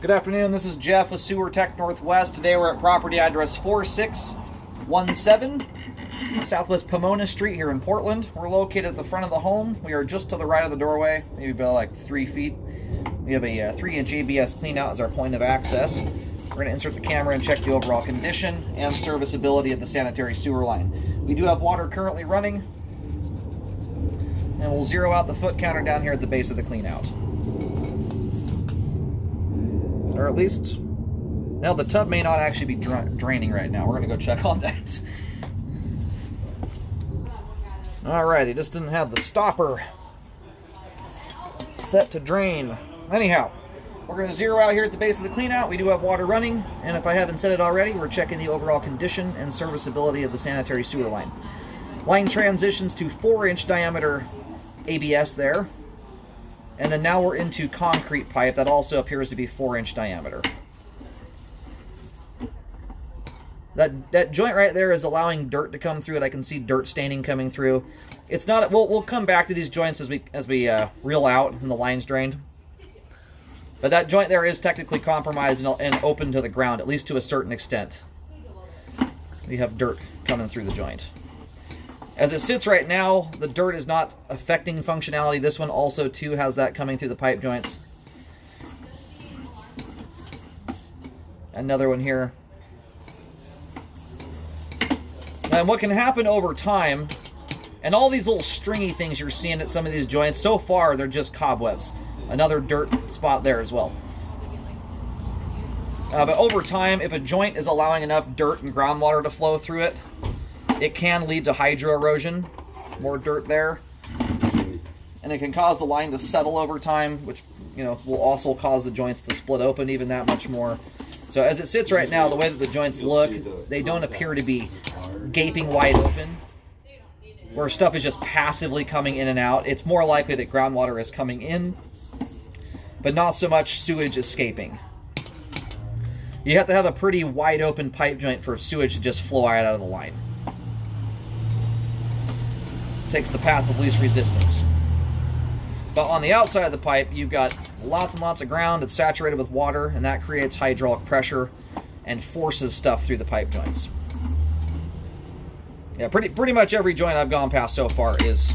Good afternoon, this is Jeff with Sewer Tech Northwest. Today we're at property address 4617 Southwest Pamona Street here in Portland. We're located at the front of the home. We are just to the right of the doorway, maybe about like 3 feet. We have a 3-inch ABS cleanout as our point of access. We're going to insert the camera and check the overall condition and serviceability of the sanitary sewer line. We do have water currently running, and we'll zero out the foot counter down here at the base of the cleanout. Or at least, now the tub may not actually be draining right now. We're going to go check on that. Alright, it just didn't have the stopper set to drain. Anyhow, we're going to zero out here at the base of the cleanout. We do have water running, and if I haven't said it already, we're checking the overall condition and serviceability of the sanitary sewer line. Line transitions to 4-inch diameter ABS there. And then now we're into concrete pipe that also appears to be 4-inch diameter. That joint right there is allowing dirt to come through it. I can see dirt staining coming through. It's not. We'll come back to these joints as we reel out and the line's drained. But that joint there is technically compromised and open to the ground, at least to a certain extent. We have dirt coming through the joint. As it sits right now, the dirt is not affecting functionality. This one also, too, has that coming through the pipe joints. Another one here. And what can happen over time, and all these little stringy things you're seeing at some of these joints, so far they're just cobwebs. Another dirt spot there as well. But over time, if a joint is allowing enough dirt and groundwater to flow through it, it can lead to hydro erosion, more dirt there, and it can cause the line to settle over time, which will also cause the joints to split open even that much more. So as it sits right now, the way that the joints look, they don't appear to be gaping wide open, where stuff is just passively coming in and out. It's more likely that groundwater is coming in, but not so much sewage escaping. You have to have a pretty wide open pipe joint for sewage to just flow right out of the line. Takes the path of least resistance. But on the outside of the pipe, you've got lots and lots of ground that's saturated with water, and that creates hydraulic pressure and forces stuff through the pipe joints. Yeah, pretty much every joint I've gone past so far has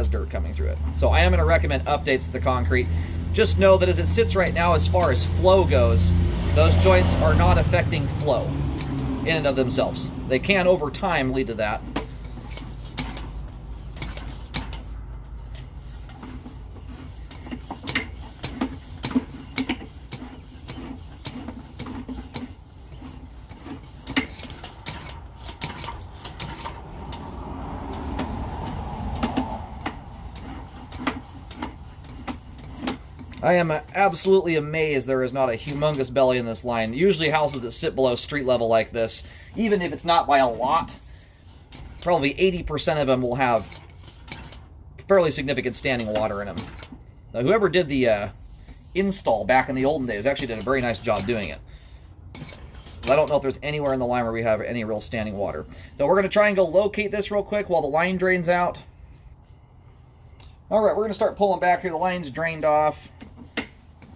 dirt coming through it. So I am going to recommend updates to the concrete. Just know that as it sits right now, as far as flow goes, those joints are not affecting flow in and of themselves. They can, over time, lead to that. I am absolutely amazed there is not a humongous belly in this line. Usually houses that sit below street level like this, even if it's not by a lot, probably 80% of them will have fairly significant standing water in them. Now, whoever did the install back in the olden days actually did a very nice job doing it. I don't know if there's anywhere in the line where we have any real standing water. So we're going to try and go locate this real quick while the line drains out. Alright, we're going to start pulling back here. The line's drained off.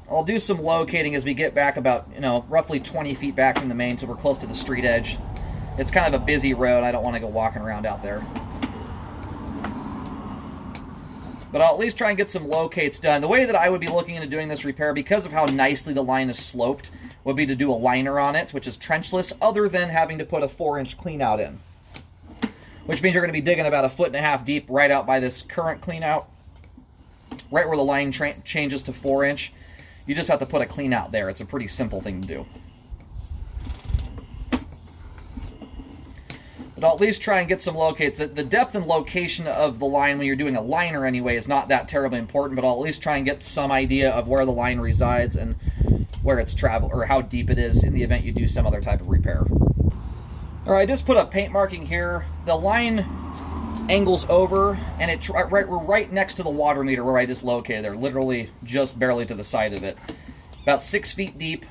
I'll do some locating as we get back about, roughly 20 feet back from the main so we're close to the street edge. It's kind of a busy road. I don't want to go walking around out there. But I'll at least try and get some locates done. The way that I would be looking into doing this repair, because of how nicely the line is sloped, would be to do a liner on it, which is trenchless, other than having to put a 4-inch clean out in. Which means you're going to be digging about 1.5 feet deep right out by this current clean out, right where the line changes to 4-inch. You just have to put a clean out there. It's a pretty simple thing to do. But I'll at least try and get some locates. The depth and location of the line when you're doing a liner anyway is not that terribly important, but I'll at least try and get some idea of where the line resides and where it's traveled, or how deep it is in the event you do some other type of repair. Alright, I just put a paint marking here. The line angles over, and we're right next to the water meter where I just located there, literally just barely to the side of it. About 6 feet deep.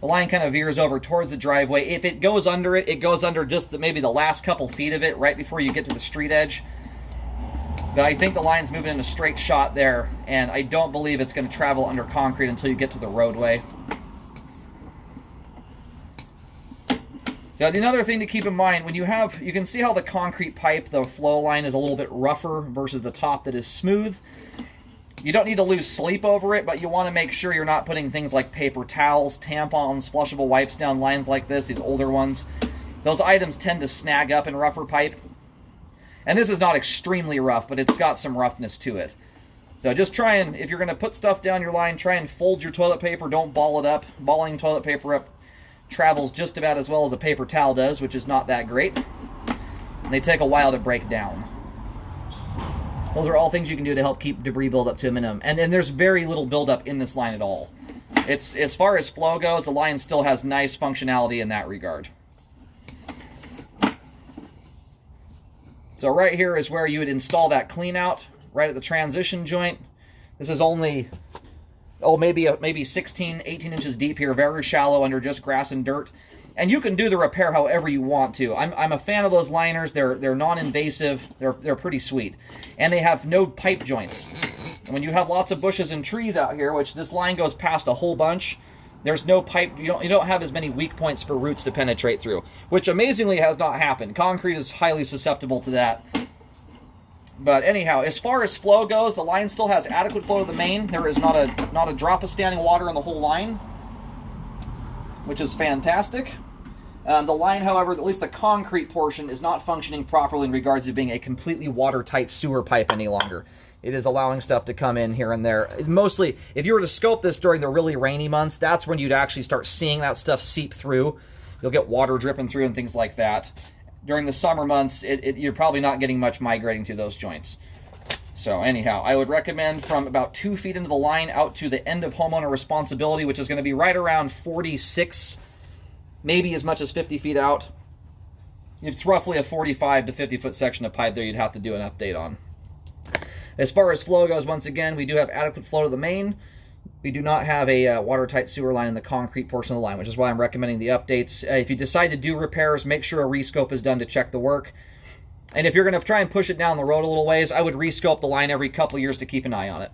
The line kind of veers over towards the driveway. If it goes under it, it goes under just maybe the last couple feet of it, right before you get to the street edge. But I think the line's moving in a straight shot there, and I don't believe it's going to travel under concrete until you get to the roadway. So another thing to keep in mind, when you can see how the concrete pipe, the flow line is a little bit rougher versus the top that is smooth. You don't need to lose sleep over it, but you want to make sure you're not putting things like paper towels, tampons, flushable wipes down lines like this, these older ones. Those items tend to snag up in rougher pipe. And this is not extremely rough, but it's got some roughness to it. So just try and, if you're going to put stuff down your line, try and fold your toilet paper. Don't ball it up. Balling toilet paper up travels just about as well as a paper towel does, which is not that great. And they take a while to break down. Those are all things you can do to help keep debris buildup to a minimum. And then there's very little buildup in this line at all. It's, as far as flow goes, the line still has nice functionality in that regard. So right here is where you would install that clean out, right at the transition joint. This is only, maybe 16, 18 inches deep here, very shallow under just grass and dirt. And you can do the repair however you want to. I'm a fan of those liners. They're non-invasive. They're pretty sweet. And they have no pipe joints. And when you have lots of bushes and trees out here, which this line goes past a whole bunch, there's no pipe. You don't have as many weak points for roots to penetrate through, which amazingly has not happened. Concrete is highly susceptible to that. But anyhow, as far as flow goes, the line still has adequate flow to the main. There is not a drop of standing water in the whole line, which is fantastic. The line, however, at least the concrete portion, is not functioning properly in regards to being a completely watertight sewer pipe any longer. It is allowing stuff to come in here and there. It's mostly, if you were to scope this during the really rainy months, that's when you'd actually start seeing that stuff seep through. You'll get water dripping through and things like that. During the summer months, you're probably not getting much migrating through those joints. So anyhow, I would recommend from about 2 feet into the line out to the end of homeowner responsibility, which is going to be right around 46, maybe as much as 50 feet out. It's roughly a 45 to 50 foot section of pipe there you'd have to do an update on. As far as flow goes, once again, we do have adequate flow to the main. We do not have a watertight sewer line in the concrete portion of the line, which is why I'm recommending the updates. If you decide to do repairs, make sure a rescope is done to check the work. And if you're going to try and push it down the road a little ways, I would rescope the line every couple years to keep an eye on it.